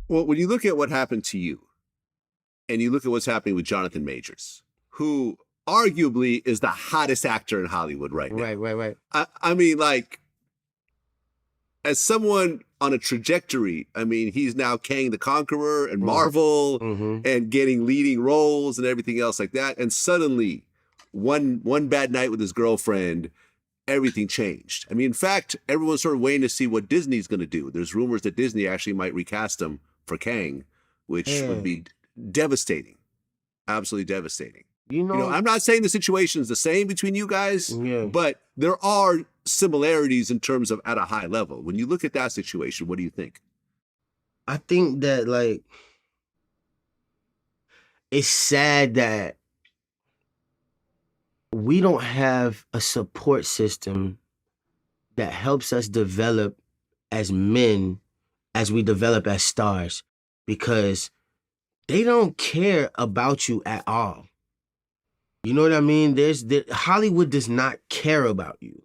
Well, when you look at what happened to you, and you look at what's happening with Jonathan Majors, who arguably is the hottest actor in Hollywood right now. Right. I mean, like, as someone on a trajectory, I mean, he's now Kang the Conqueror and Marvel and getting leading roles and everything else like that. And suddenly, one bad night with his girlfriend, everything changed. I mean, in fact, everyone's sort of waiting to see what Disney's going to do. There's rumors that Disney actually might recast him for Kang, which would be devastating, absolutely devastating. You know, I'm not saying the situation is the same between you guys, but there are similarities in terms of at a high level. When you look at that situation, what do you think? I think that, like, it's sad that we don't have a support system that helps us develop as men as we develop as stars, because they don't care about you at all. You know what I mean? Hollywood does not care about you.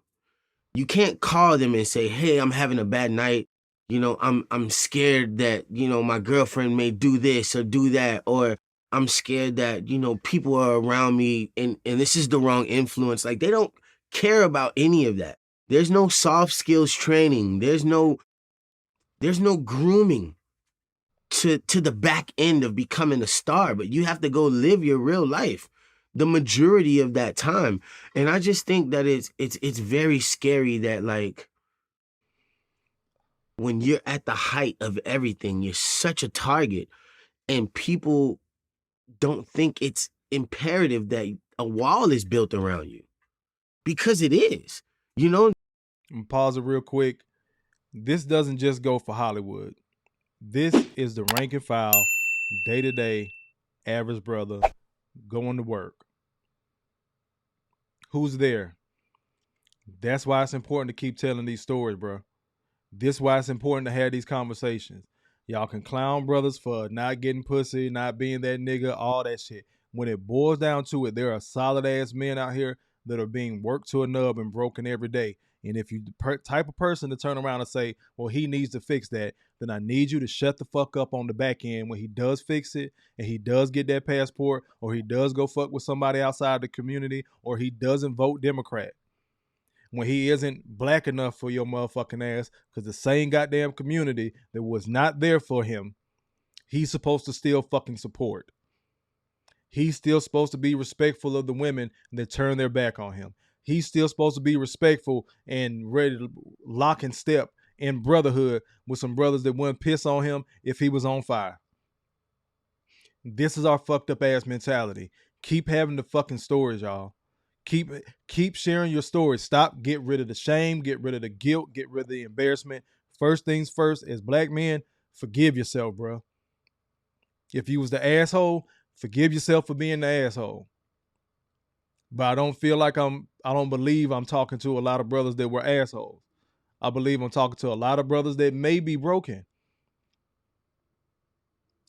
You can't call them and say, "Hey, I'm having a bad night. You know, I'm scared that, you know, my girlfriend may do this or do that, or I'm scared that, you know, people are around me and this is the wrong influence." Like, they don't care about any of that. There's no soft skills training. There's no grooming to the back end of becoming a star, but you have to go live your real life the majority of that time. And I just think that it's very scary that, like, when you're at the height of everything, you're such a target, and people don't think it's imperative that a wall is built around you, because it is, you know? Pause it real quick. This doesn't just go for Hollywood. This is the rank and file, day-to-day, average brother going to work. Who's there? That's why it's important to keep telling these stories, bro. This is why it's important to have these conversations. Y'all can clown brothers for not getting pussy, not being that nigga, all that shit. When it boils down to it, there are solid ass men out here that are being worked to a nub and broken every day. And if you the type of person to turn around and say, well, he needs to fix that, then I need you to shut the fuck up on the back end when he does fix it and he does get that passport, or he does go fuck with somebody outside the community, or he doesn't vote Democrat. When he isn't black enough for your motherfucking ass, because the same goddamn community that was not there for him, he's supposed to still fucking support. He's still supposed to be respectful of the women that turn their back on him. He's still supposed to be respectful and ready to lock and step in brotherhood with some brothers that wouldn't piss on him if he was on fire. This is our fucked up ass mentality. Keep having the fucking stories, y'all. Keep sharing your stories. Stop. Get rid of the shame. Get rid of the guilt. Get rid of the embarrassment. First things first, as black men, forgive yourself, bro. If you was the asshole, forgive yourself for being the asshole. But I don't feel like I don't believe I'm talking to a lot of brothers that were assholes. I believe I'm talking to a lot of brothers that may be broken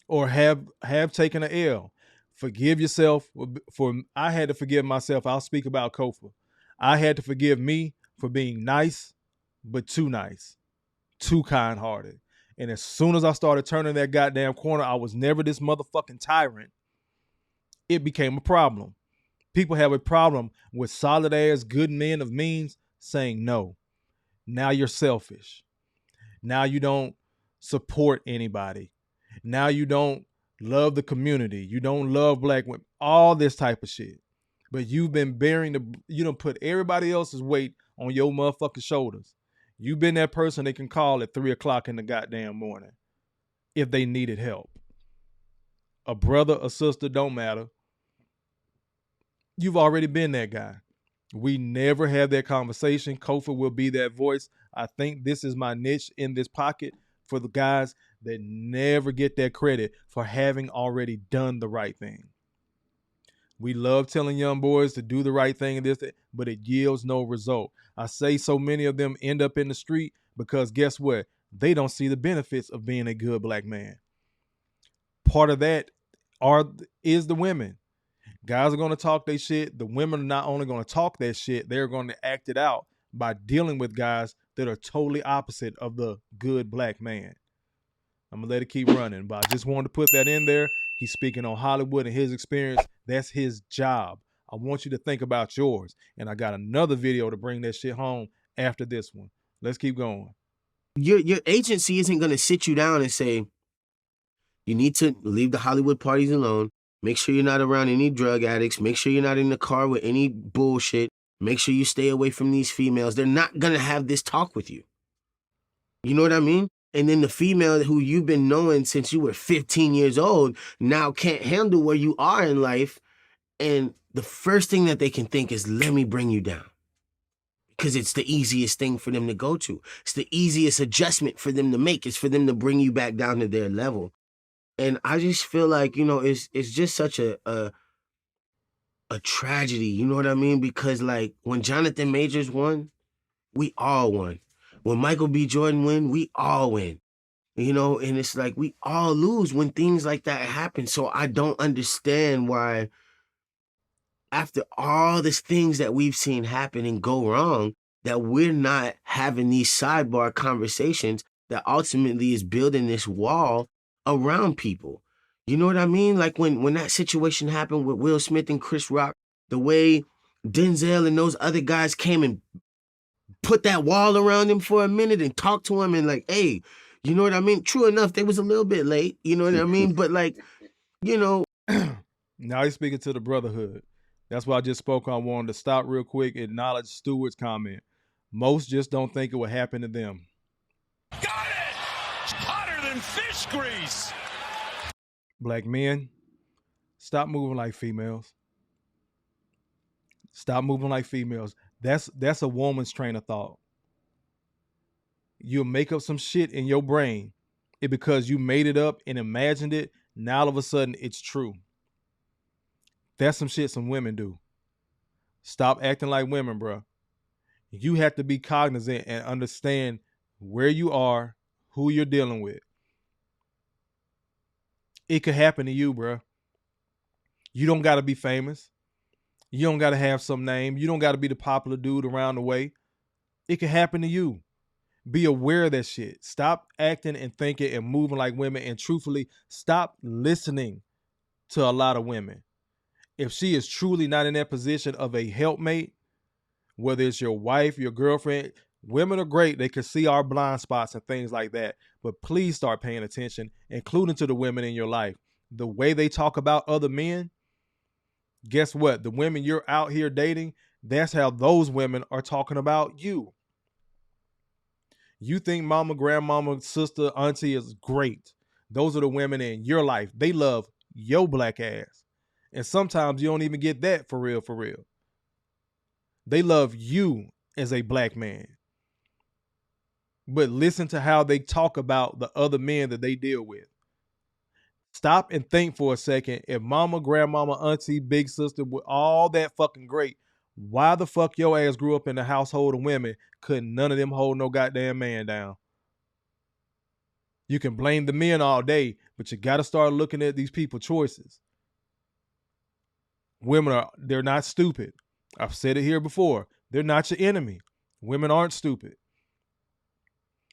or have taken an L. Forgive yourself for I had to forgive myself. I'll speak about Kofa. I had to forgive me for being nice, but too nice, too kind-hearted. And as soon as I started turning that goddamn corner, I was never this motherfucking tyrant. It became a problem. People have a problem with solid ass good men of means saying no. Now you're selfish. Now you don't support anybody. Now you don't love the community. You don't love black women. All this type of shit. But you've been you don't put everybody else's weight on your motherfucking shoulders. You've been that person they can call at 3 o'clock in the goddamn morning if they needed help. A brother, a sister, don't matter. You've already been that guy. We never have that conversation. Kofa will be that voice. I think this is my niche in this pocket for the guys that never get that credit for having already done the right thing. We love telling young boys to do the right thing and this, but it yields no result. I say so many of them end up in the street because guess what? They don't see the benefits of being a good black man. Part of that is the women. Guys are going to talk their shit. The women are not only going to talk that shit, they're going to act it out by dealing with guys that are totally opposite of the good black man. I'm gonna let it keep running. But I just wanted to put that in there. He's speaking on Hollywood and his experience. That's his job. I want you to think about yours. And I got another video to bring that shit home after this one. Let's keep going. Your agency isn't gonna sit you down and say, you need to leave the Hollywood parties alone. Make sure you're not around any drug addicts. Make sure you're not in the car with any bullshit. Make sure you stay away from these females. They're not gonna have this talk with you. You know what I mean? And then the female who you've been knowing since you were 15 years old now can't handle where you are in life. And the first thing that they can think is, let me bring you down. Because it's the easiest thing for them to go to. It's the easiest adjustment for them to make. It's for them to bring you back down to their level. And I just feel like, it's just such a tragedy. You know what I mean? Because like when Jonathan Majors won, we all won. When Michael B. Jordan win, we all win. And it's like we all lose when things like that happen. So I don't understand why, after all these things that we've seen happen and go wrong, that we're not having these sidebar conversations that ultimately is building this wall around people. You know what I mean? Like when that situation happened with Will Smith and Chris Rock, the way Denzel and those other guys came and put that wall around him for a minute and talked to him and like, hey, you know what I mean? True enough, they was a little bit late, you know what I mean? But like, Now he's speaking to the brotherhood. That's why I just spoke on. I wanted to stop real quick, acknowledge Stewart's comment. Most just don't think it would happen to them. Got it! It's hotter than fish grease! Black men, stop moving like females. Stop moving like females. That's a woman's train of thought. You'll make up some shit in your brain. Because you made it up and imagined it, now all of a sudden it's true. That's some shit some women do. Stop acting like women, bro. You have to be cognizant and understand where you are, who you're dealing with. It could happen to you, bro. You don't got to be famous. You don't got to have some name. You don't got to be the popular dude around the way. It could happen to you. Be aware of that shit. Stop acting and thinking and moving like women. And truthfully, stop listening to a lot of women. If she is truly not in that position of a helpmate, whether it's your wife, your girlfriend, women are great. They can see our blind spots and things like that. But please start paying attention, including to the women in your life. The way they talk about other men, guess what? The women you're out here dating, that's how those women are talking about you. You think mama, grandmama, sister, auntie is great. Those are the women in your life. They love your black ass. And sometimes you don't even get that for real, for real. They love you as a black man. But listen to how they talk about the other men that they deal with. Stop and think for a second. If mama, grandmama, auntie, big sister, with all that fucking great, why the fuck your ass grew up in a household of women, couldn't none of them hold no goddamn man down? You can blame the men all day, but you got to start looking at these people's choices. Women they're not stupid. I've said it here before. They're not your enemy. Women aren't stupid.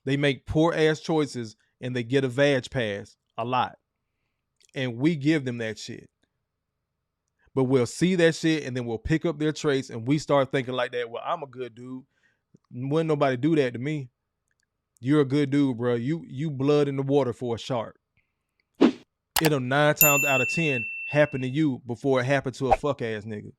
They make poor ass choices and they get a vag pass a lot. And we give them that shit. But we'll see that shit and then we'll pick up their traits and we start thinking like that. Well, I'm a good dude. Wouldn't nobody do that to me. You're a good dude, bro. You blood in the water for a shark. It'll 9 times out of 10 happen to you before it happened to a fuck ass nigga.